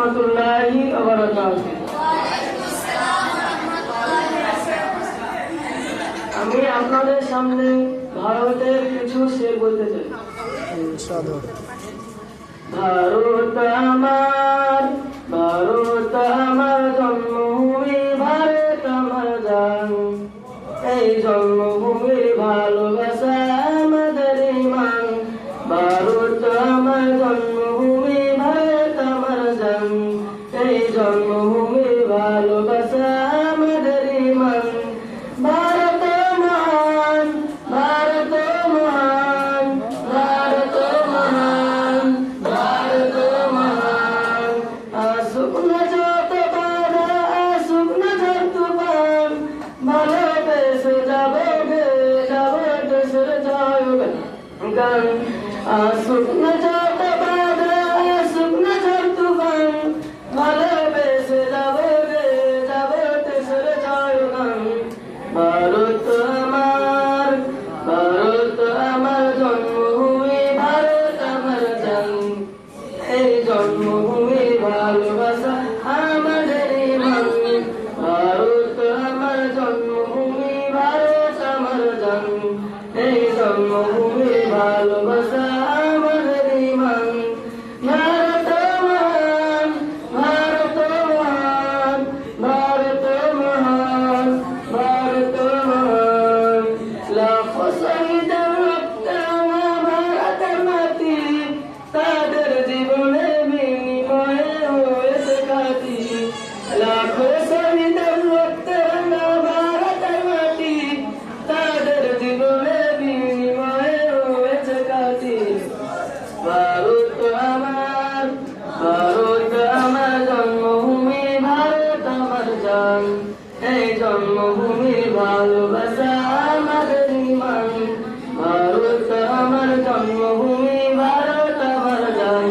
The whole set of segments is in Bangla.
রহমতুল্লাহি ওয়া বারাকাতুহু। আমি আপনাদের সামনে ভারতের কিছু শের বলতে চাই। ভারত আমার, ভারত আমার জন্মভূমি, ভারত আমার জান। এই জন্মভূমির ভালোবাসা আমাদের ঈমান। ভারত আমার জন্মভূমি, ভারত আমার জান। এই জন্মভূমির ভালোবাসা আমাদের ঈমান। ভারত মহান, ভারত মহান, ভারত মহান, ভারত মহান। আসুক না যত বাধা, আসুক না যত তুফান, ভালোবেসে যাবে গে, যাবে দেশের জয়গান। আসুক না যত বাধা, আসুক না যত তুফান, ভালোবেসে যাবে গে, যাবে দেশের জয়গান। ভারত আমার, ভারত আমার জন্মভূমি, ভারত আমার জান। এই জন্মভূমি ভালোবাসা আমাদের ঈমান। ভারত আমার জন্মভূমি, ভারত আমার জান। এই জন্মভূমি ভালোবাসা আমাদের ঈমান। ভারত মহান, ভারত মহান, ভারত মহান, ভারত মহান। লাখো শহীদের রক্তে রাঙা ভারতের মাটি, তাদের জীবনের বিনিময়ে হয়েছে খাঁটি। লাখো শহীদের রক্তে রাঙা ভারতের মাটি, তাদের জীবনের বিনিময়ে হয়েছে খাঁটি। ভারত আমার, ভারত আমার জন্মভূমি, ভারত আমার জান। এই জন্মভূমির ভালোবাসা আমাদের ঈমান। ভারত আমার জন্মভূমি, ভারত আমার জান।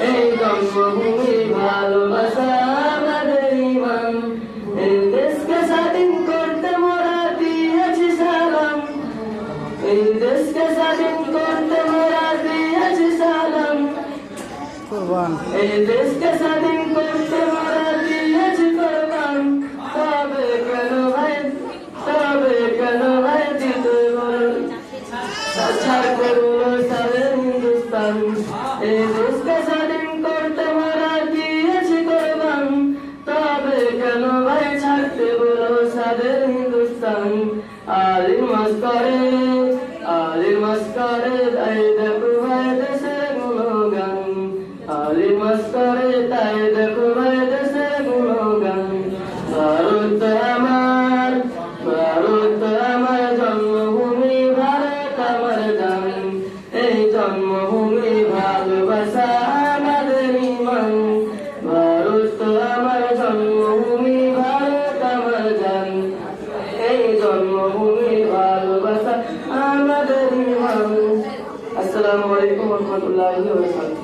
এই জন্মভূমির ভালোবাসা আমাদের ঈমান। এই দেশকে স্বাধীন করতে মোরা দিয়েছি সালাম। এই দেশকে স্বাধীন করতে মোরা দিয়েছি সালাম। এই দেশকে স্বাধীন করতে মোরা দিয়েছি কোরবান। তবে কেন ভাই, তবে কেন ভাই দিতে বল, ছাড়তে বলো স্বাধীন হিন্দুস্তান। এই দেশকে স্বাধীন করতে মোরা দিয়েছি কোরবান। তবে কেন ভাই ছাড়তে বলো স্বাধীন হিন্দুস্তান। আলির মাস্করে, আলির মাস্করে, তাই দেখো ভাই দেশের গুণগান। আলির মাস্করে, তাই দেখো ভাই দেশের গুণগান। ভারত আমার, ভারত আমার জন্মভূমি, ভারত আমার জান। এই জন্মভূমি ভালোবাসা আমাদের ঈমান। ভারত আমার জন্মভূমি, ভারত আমার জান। এই জন্মভূমি ভালোবাসা আমাদের ঈমান। আসসালামু আলাইকুম ওয়া রাহমাতুল্লাহি ওয়া বারাকাতুহু।